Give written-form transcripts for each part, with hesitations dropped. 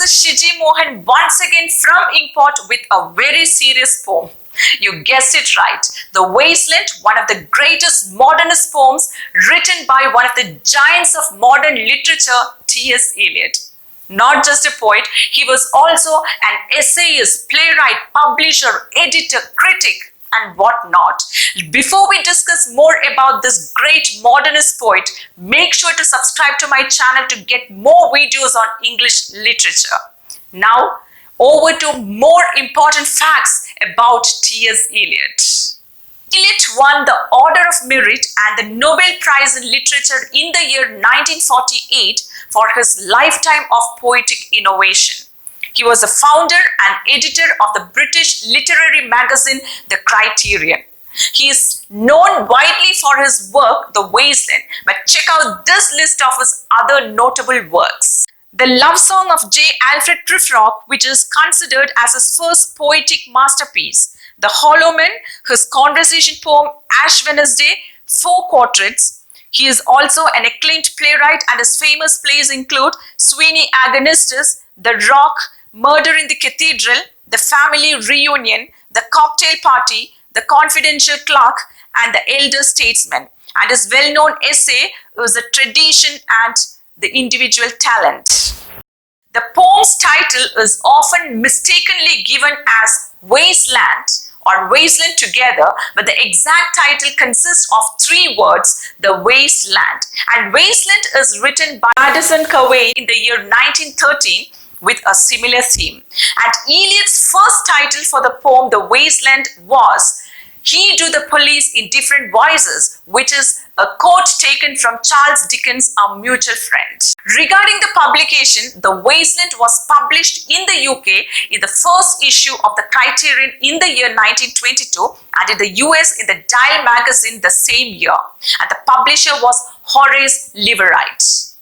Professor Shiji Mohan once again from Inkpot with a very serious poem. You guessed it right. The Wasteland, one of the greatest modernist poems written by one of the giants of modern literature, T.S. Eliot. Not just a poet, he was also an essayist, playwright, publisher, editor, critic, and whatnot. Before we discuss more about this great modernist poet, make sure to subscribe to my channel to get more videos on English literature. Now, over to more important facts about T.S. Eliot. Eliot won the Order of Merit and the Nobel Prize in Literature in the year 1948 for his lifetime of poetic innovation. He was the founder and editor of the British literary magazine The Criterion. He is known widely for his work, The Wasteland, but check out this list of his other notable works. The Love Song of J. Alfred Prufrock, which is considered as his first poetic masterpiece. The Hollow Man, his conversation poem Ash Wednesday, 4 quartets. He is also an acclaimed playwright and his famous plays include Sweeney Agonistes, The Rock, Murder in the Cathedral, The Family Reunion, The Cocktail Party, The Confidential Clerk, and The Elder Statesman. And his well-known essay is The Tradition and the Individual Talent. The poem's title is often mistakenly given as Wasteland or Wasteland together, but the exact title consists of 3 words, The Wasteland. And Wasteland is written by Addison Covey in the year 1913 with a similar theme. And Eliot's first title for the poem, The Wasteland, was He Do the Police in Different Voices, which is a quote taken from Charles Dickens, our mutual friend. Regarding the publication, The Wasteland was published in the UK in the first issue of the Criterion in the year 1922 and in the US in the Dial magazine the same year. And the publisher was Horace Leverritt.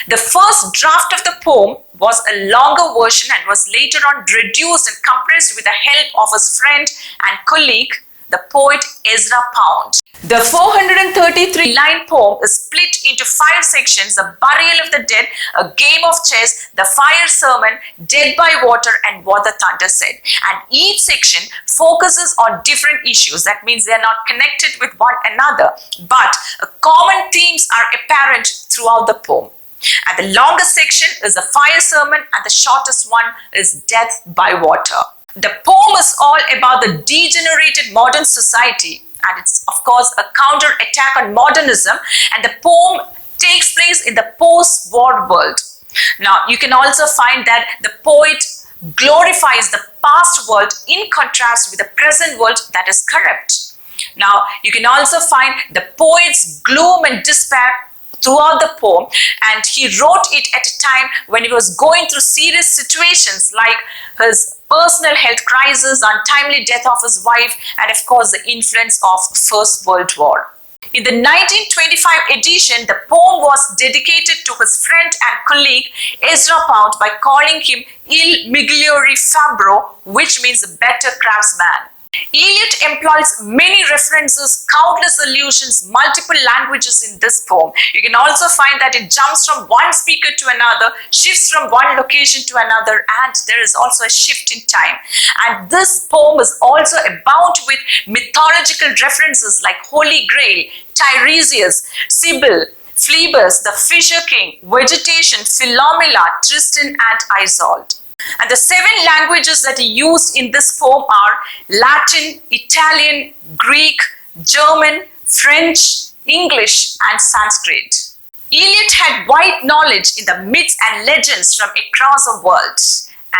The first draft of the poem was a longer version and was later on reduced and compressed with the help of his friend and colleague, the poet Ezra Pound. The 433-line poem is split into 5 sections: The Burial of the Dead, A Game of Chess, The Fire Sermon, Dead by Water, and What the Thunder Said. And each section focuses on different issues. That means they are not connected with one another, but common themes are apparent throughout the poem. And the longest section is the Fire Sermon and the shortest one is Death by Water. The poem is all about the degenerated modern society, and it's of course a counter-attack on modernism, and the poem takes place in the post-war world. Now you can also find that the poet glorifies the past world in contrast with the present world that is corrupt. Now you can also find the poet's gloom and despair throughout the poem, and he wrote it at a time when he was going through serious situations like his personal health crisis, untimely death of his wife, and of course the influence of First World War. In the 1925 edition, the poem was dedicated to his friend and colleague Ezra Pound by calling him Il Migliore Fabbro, which means a better craftsman. Eliot employs many references, countless allusions, multiple languages in this poem. You can also find that it jumps from one speaker to another, shifts from one location to another, and there is also a shift in time. And this poem is also abound with mythological references like Holy Grail, Tiresias, Sibyl, Phoebus, the Fisher King, Vegetation, Philomela, Tristan, and Isolde. And the 7 languages that he used in this poem are Latin, Italian, Greek, German, French, English, and Sanskrit. Eliot had wide knowledge in the myths and legends from across the world,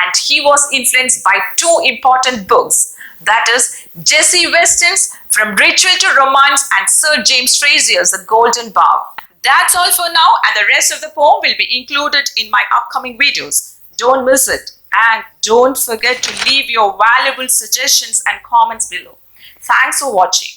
and he was influenced by 2 important books, that is Jessie Weston's From Ritual to Romance and Sir James Frazier's The Golden Bough. That's all for now, and the rest of the poem will be included in my upcoming videos. Don't miss it, and don't forget to leave your valuable suggestions and comments below. Thanks for watching.